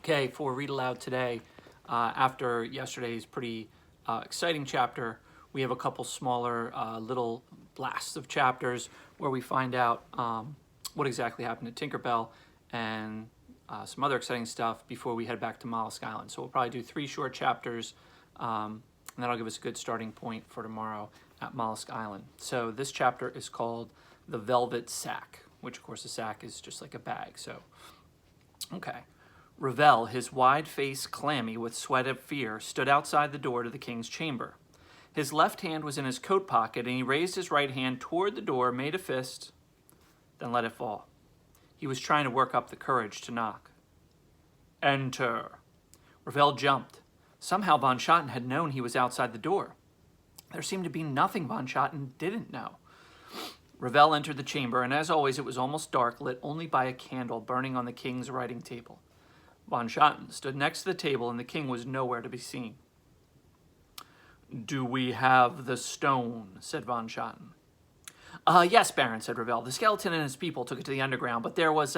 Okay, for Read Aloud today, after yesterday's pretty exciting chapter, we have a couple smaller little blasts of chapters where we find out what exactly happened to Tinkerbell and some other exciting stuff before we head back to Mollusk Island. So we'll probably do 3 short chapters, and that'll give us a good starting point for tomorrow at Mollusk Island. So this chapter is called The Velvet Sack, which of course a sack is just like a bag. So, okay. Ravel, his wide face clammy with sweat of fear, stood outside the door to the king's chamber. His left hand was in his coat pocket, and he raised his right hand toward the door, made a fist, then let it fall. He was trying to work up the courage to knock. Enter. Ravel jumped. Somehow von Schotten had known he was outside the door. There seemed to be nothing von Schotten didn't know. Ravel entered the chamber, and as always, it was almost dark, lit only by a candle burning on the king's writing table. Von Schotten stood next to the table, and the king was nowhere to be seen. "Do we have the stone?" said von Schotten. Yes, Baron," said Ravel. "The skeleton and his people took it to the underground, but there was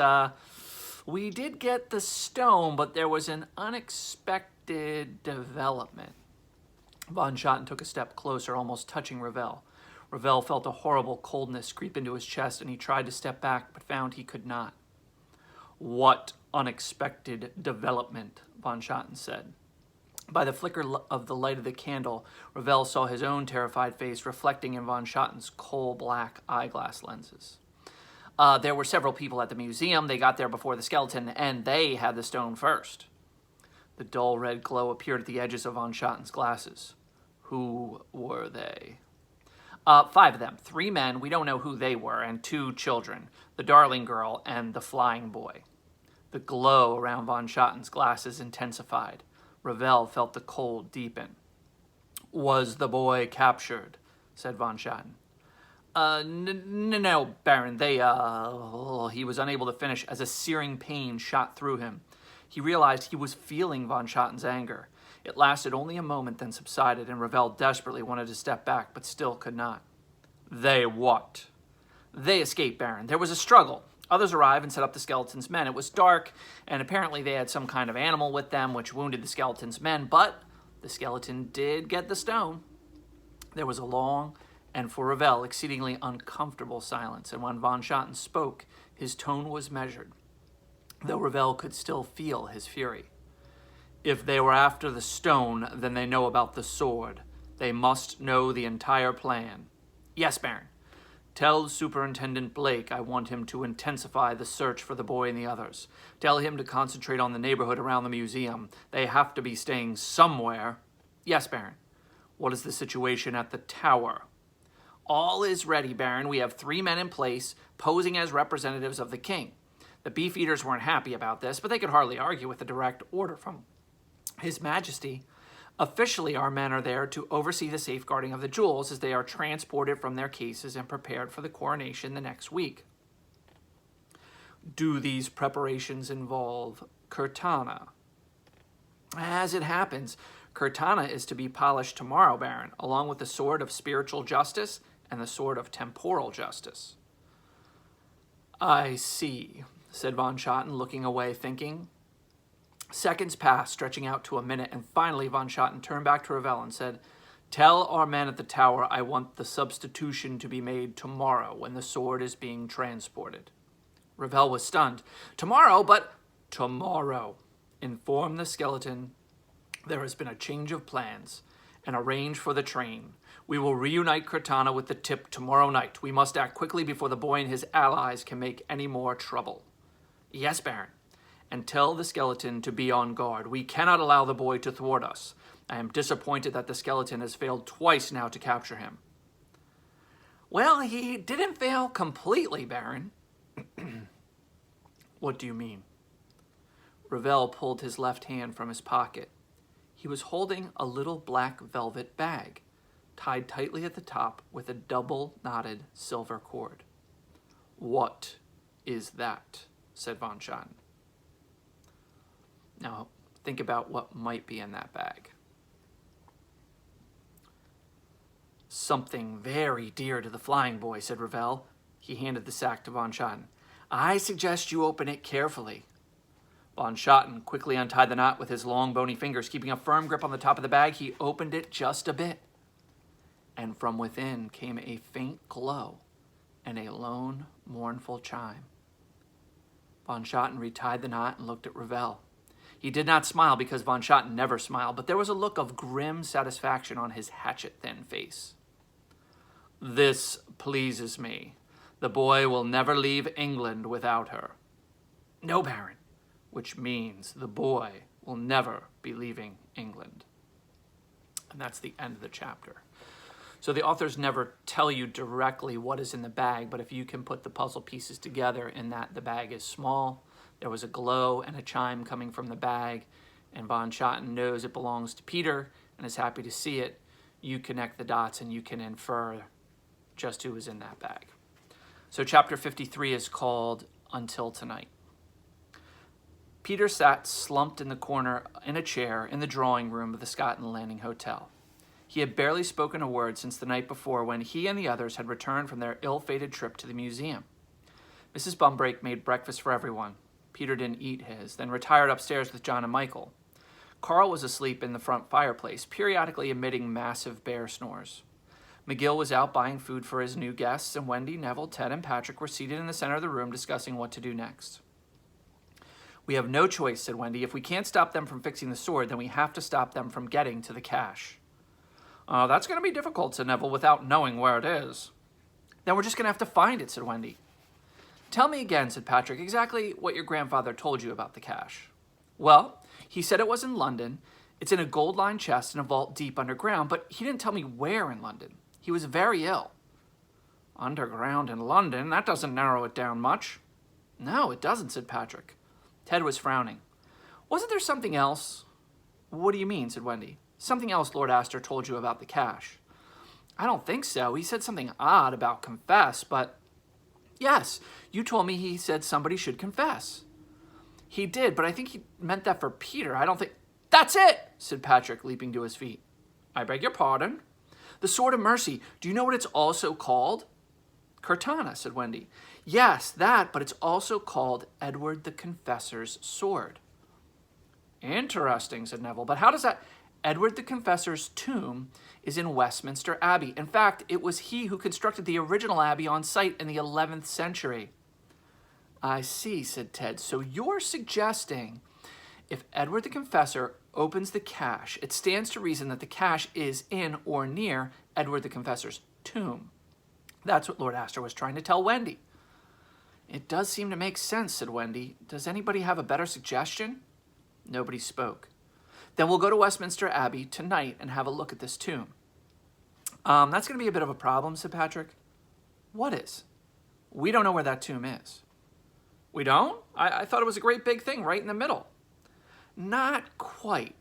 we did get the stone, but there was an unexpected development." Von Schotten took a step closer, almost touching Ravel. Ravel felt a horrible coldness creep into his chest, and he tried to step back, but found he could not. "What unexpected development?" von Schotten said. By the flicker of the light of the candle, Ravel saw his own terrified face reflecting in von Schotten's coal-black eyeglass lenses. There were several people at the museum. They got there before the skeleton, and they had the stone first. The dull red glow appeared at the edges of von Schotten's glasses. Who were they? 5 of them. 3 men, we don't know who they were, and 2 children, the darling girl and the flying boy. The glow around von Schotten's glasses intensified. Ravel felt the cold deepen. "Was the boy captured?" said von Schotten. No, Baron, he was unable to finish as a searing pain shot through him. He realized he was feeling von Schotten's anger. It lasted only a moment, then subsided, and Ravel desperately wanted to step back, but still could not. "They what?" "They escaped, Baron. There was a struggle. Others arrived and set up the skeleton's men. It was dark, and apparently they had some kind of animal with them, which wounded the skeleton's men, but the skeleton did get the stone." There was a long, and for Ravel, exceedingly uncomfortable silence, and when von Schotten spoke, his tone was measured, though Ravel could still feel his fury. "If they were after the stone, then they know about the sword. They must know the entire plan." "Yes, Baron." "Tell Superintendent Blake I want him to intensify the search for the boy and the others. Tell him to concentrate on the neighborhood around the museum. They have to be staying somewhere." "Yes, Baron." "What is the situation at the tower?" "All is ready, Baron. We have 3 men in place, posing as representatives of the king. The beef-eaters weren't happy about this, but they could hardly argue with a direct order from His Majesty. Officially, our men are there to oversee the safeguarding of the jewels as they are transported from their cases and prepared for the coronation the next week." "Do these preparations involve Curtana?" "As it happens, Curtana is to be polished tomorrow, Baron, along with the sword of spiritual justice and the sword of temporal justice." "I see," said von Schotten, looking away, thinking. Seconds passed, stretching out to a minute, and finally von Schotten turned back to Ravel and said, "Tell our men at the tower I want the substitution to be made tomorrow when the sword is being transported." Ravel was stunned. "Tomorrow, but—" "Tomorrow. Inform the skeleton there has been a change of plans, and arrange for the train. We will reunite Curtana with the tip tomorrow night. We must act quickly before the boy and his allies can make any more trouble." "Yes, Baron." "And tell the skeleton to be on guard. We cannot allow the boy to thwart us. I am disappointed that the skeleton has failed twice now to capture him." "Well, he didn't fail completely, Baron." "What do you mean?" Ravel pulled his left hand from his pocket. He was holding a little black velvet bag, tied tightly at the top with a double-knotted silver cord. "What is that?" said von Schotten. Now, think about what might be in that bag. "Something very dear to the flying boy," said Ravel. He handed the sack to von Schotten. "I suggest you open it carefully." Von Schotten quickly untied the knot with his long, bony fingers. Keeping a firm grip on the top of the bag, he opened it just a bit. And from within came a faint glow and a lone, mournful chime. Von Schotten retied the knot and looked at Ravel. He did not smile because Von Schotten never smiled, but there was a look of grim satisfaction on his hatchet-thin face. "This pleases me. The boy will never leave England without her." "No, Baron." "Which means the boy will never be leaving England." And that's the end of the chapter. So the authors never tell you directly what is in the bag, but if you can put the puzzle pieces together in that the bag is small, there was a glow and a chime coming from the bag, and Von Schotten knows it belongs to Peter and is happy to see it, you connect the dots and you can infer just who was in that bag. So chapter 53 is called Until Tonight. Peter sat slumped in the corner in a chair in the drawing room of the Scotland Landing Hotel. He had barely spoken a word since the night before when he and the others had returned from their ill-fated trip to the museum. Mrs. Bumbrake made breakfast for everyone. Peter didn't eat his, then retired upstairs with John and Michael. Carl was asleep in the front fireplace, periodically emitting massive bear snores. McGill was out buying food for his new guests, and Wendy, Neville, Ted, and Patrick were seated in the center of the room discussing what to do next. "We have no choice," said Wendy. "If we can't stop them from fixing the sword, then we have to stop them from getting to the cache." "That's going to be difficult," said Neville, "without knowing where it is." "Then we're just going to have to find it," said Wendy. "Tell me again," said Patrick, "exactly what your grandfather told you about the cache." "Well, he said it was in London. It's in a gold-lined chest in a vault deep underground, but he didn't tell me where in London. He was very ill." "Underground in London? That doesn't narrow it down much." "No, it doesn't," said Patrick. Ted was frowning. "Wasn't there something else?" "What do you mean?" said Wendy. "Something else Lord Astor told you about the cache." "I don't think so. He said something odd about confess, but..." "Yes, you told me he said somebody should confess." "He did, but I think he meant that for Peter. I don't think..." "That's it!" said Patrick, leaping to his feet. "I beg your pardon?" "The Sword of Mercy. Do you know what it's also called?" "Cortana," said Wendy. "Yes, that, but it's also called Edward the Confessor's sword." "Interesting," said Neville, "but how does that..." "Edward the Confessor's tomb is in Westminster Abbey. In fact, it was he who constructed the original abbey on site in the 11th century. "I see," said Ted. "So you're suggesting if Edward the Confessor opens the cache, it stands to reason that the cache is in or near Edward the Confessor's tomb." That's what Lord Astor was trying to tell Wendy. "It does seem to make sense," said Wendy. "Does anybody have a better suggestion?" Nobody spoke. "Then we'll go to Westminster Abbey tonight and have a look at this tomb." That's going to be a bit of a problem," said Patrick. "What is?" "We don't know where that tomb is." "We don't? I thought it was a great big thing right in the middle." "Not quite,"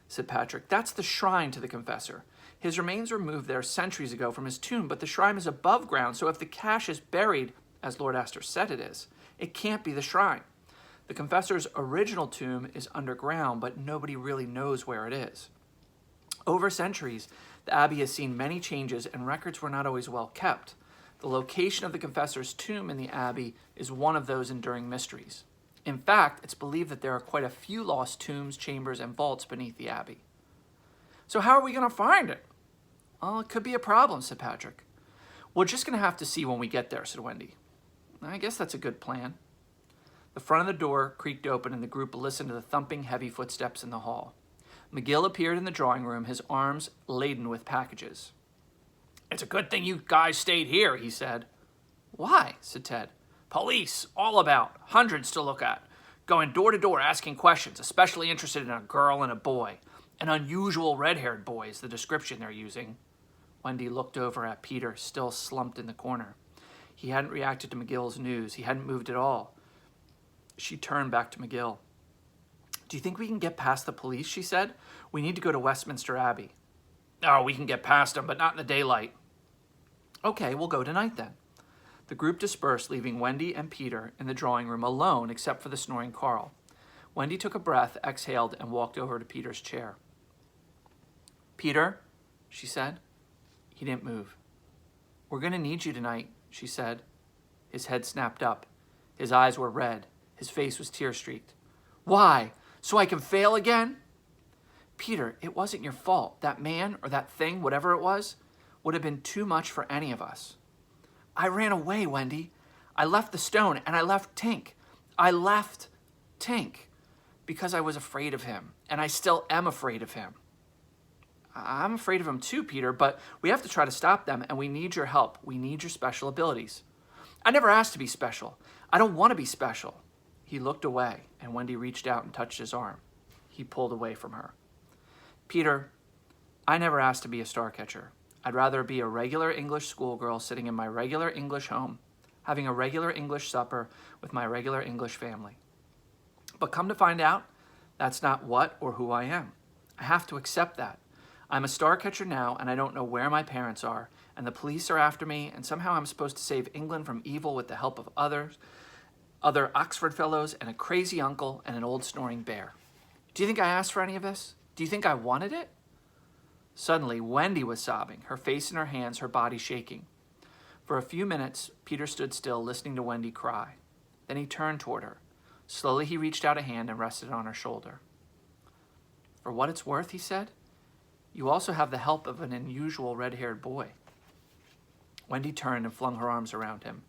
said Patrick. "That's the shrine to the Confessor. His remains were moved there centuries ago from his tomb, but the shrine is above ground, so if the cache is buried, as Lord Astor said it is, it can't be the shrine. The Confessor's original tomb is underground, but nobody really knows where it is. Over centuries, the Abbey has seen many changes and records were not always well kept. The location of the Confessor's tomb in the Abbey is one of those enduring mysteries. In fact, it's believed that there are quite a few lost tombs, chambers, and vaults beneath the Abbey." "So how are we going to find it?" "Well, it could be a problem," said Patrick. "We're just going to have to see when we get there," said Wendy. "I guess that's a good plan." The front of the door creaked open and the group listened to the thumping, heavy footsteps in the hall. McGill appeared in the drawing room, his arms laden with packages. "It's a good thing you guys stayed here," he said. "Why?" said Ted. "Police, all about, hundreds to look at, going door to door asking questions, especially interested in a girl and a boy. An unusual red-haired boy is the description they're using." Wendy looked over at Peter, still slumped in the corner. He hadn't reacted to McGill's news. He hadn't moved at all. She turned back to McGill. "Do you think we can get past the police?" she said. "We need to go to Westminster Abbey." "Oh, we can get past them, but not in the daylight." "Okay, we'll go tonight then." The group dispersed, leaving Wendy and Peter in the drawing room alone except for the snoring Carl. Wendy took a breath, exhaled, and walked over to Peter's chair. "Peter," she said. He didn't move. "We're going to need you tonight," she said. His head snapped up. His eyes were red. His face was tear-streaked. Why? So I can fail again? Peter, it wasn't your fault. That man or that thing, whatever it was, would have been too much for any of us. I ran away, Wendy. I left the stone and I left Tink. I left Tink because I was afraid of him, and I still am afraid of him. I'm afraid of him too, Peter, but we have to try to stop them, and we need your help. We need your special abilities. I never asked to be special. I don't want to be special. He looked away, and Wendy reached out and touched his arm. He pulled away from her. Peter, I never asked to be a Starcatcher. I'd rather be a regular English schoolgirl sitting in my regular English home, having a regular English supper with my regular English family. But come to find out, that's not what or who I am. I have to accept that. I'm a Starcatcher now, and I don't know where my parents are, and the police are after me, and somehow I'm supposed to save England from evil with the help of other Oxford fellows and a crazy uncle and an old snoring bear. Do you think I asked for any of this? Do you think I wanted it? Suddenly, Wendy was sobbing, her face in her hands, her body shaking. For a few minutes, Peter stood still, listening to Wendy cry. Then he turned toward her. Slowly, he reached out a hand and rested on her shoulder. For what it's worth, he said, you also have the help of an unusual red-haired boy. Wendy turned and flung her arms around him.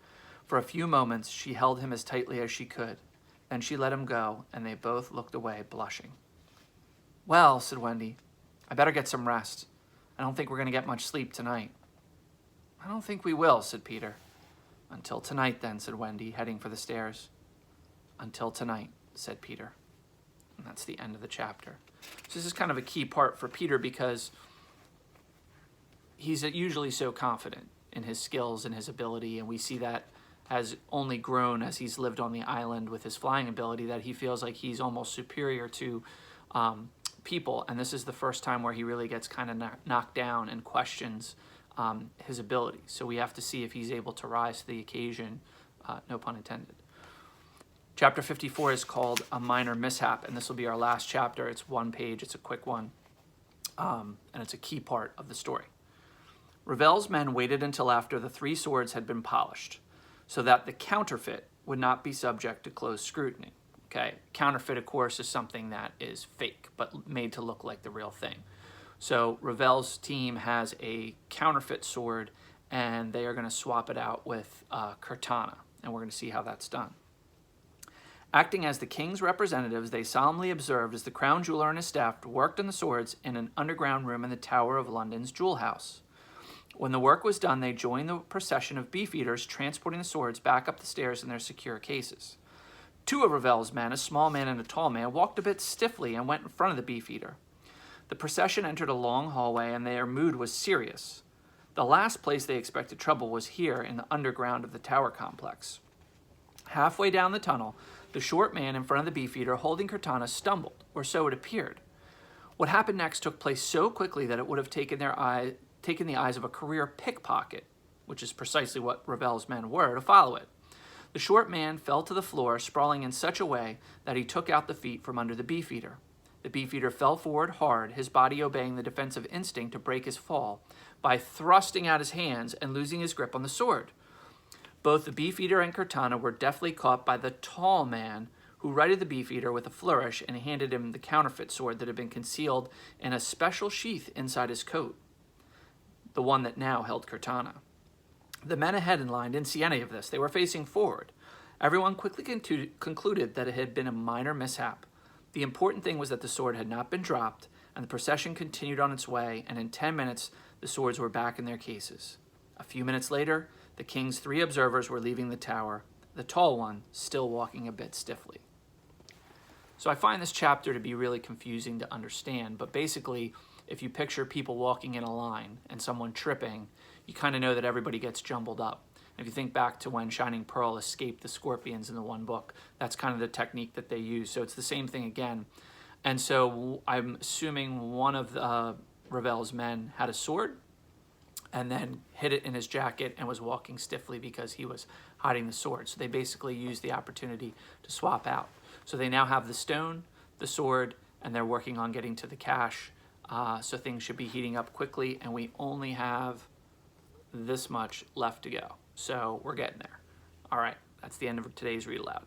For a few moments, she held him as tightly as she could. Then she let him go, and they both looked away, blushing. Well, said Wendy, I better get some rest. I don't think we're going to get much sleep tonight. I don't think we will, said Peter. Until tonight, then, said Wendy, heading for the stairs. Until tonight, said Peter. And that's the end of the chapter. So this is kind of a key part for Peter because he's usually so confident in his skills and his ability, and we see that has only grown as he's lived on the island with his flying ability, that he feels like he's almost superior to people, and this is the first time where he really gets kind of knocked down and questions his ability. So we have to see if he's able to rise to the occasion, no pun intended. Chapter 54 is called A Minor Mishap, and this will be our last chapter. It's one page, it's a quick one, and it's a key part of the story. Ravel's men waited until after the 3 swords had been polished, so that the counterfeit would not be subject to close scrutiny. Okay, counterfeit, of course, is something that is fake, but made to look like the real thing. So Ravel's team has a counterfeit sword, and they are going to swap it out with Cortana, and we're going to see how that's done. Acting as the king's representatives, they solemnly observed as the crown jeweler and his staff worked on the swords in an underground room in the Tower of London's jewel house. When the work was done, they joined the procession of beefeaters transporting the swords back up the stairs in their secure cases. 2 of Ravel's men, a small man and a tall man, walked a bit stiffly and went in front of the beefeater. The procession entered a long hallway, and their mood was serious. The last place they expected trouble was here in the underground of the tower complex. Halfway down the tunnel, the short man in front of the beefeater holding Cortana stumbled, or so it appeared. What happened next took place so quickly that it would have taken the eyes of a career pickpocket, which is precisely what Ravel's men were, to follow it. The short man fell to the floor, sprawling in such a way that he took out the feet from under the beefeater. The beefeater fell forward hard, his body obeying the defensive instinct to break his fall by thrusting out his hands and losing his grip on the sword. Both the beefeater and Cortana were deftly caught by the tall man, who righted the beefeater with a flourish and handed him the counterfeit sword that had been concealed in a special sheath inside his coat, the one that now held Cortana. The men ahead in line didn't see any of this. They were facing forward. Everyone quickly concluded that it had been a minor mishap. The important thing was that the sword had not been dropped, and the procession continued on its way, and in 10 minutes, the swords were back in their cases. A few minutes later, the king's 3 observers were leaving the tower, the tall one still walking a bit stiffly. So I find this chapter to be really confusing to understand, but basically, if you picture people walking in a line and someone tripping, you kind of know that everybody gets jumbled up. If you think back to when Shining Pearl escaped the scorpions in the one book, that's kind of the technique that they use. So it's the same thing again. And so I'm assuming one of Ravel's men had a sword and then hid it in his jacket and was walking stiffly because he was hiding the sword. So they basically used the opportunity to swap out. So they now have the stone, the sword, and they're working on getting to the cache. So things should be heating up quickly, and we only have this much left to go. So we're getting there. All right, that's the end of today's read aloud.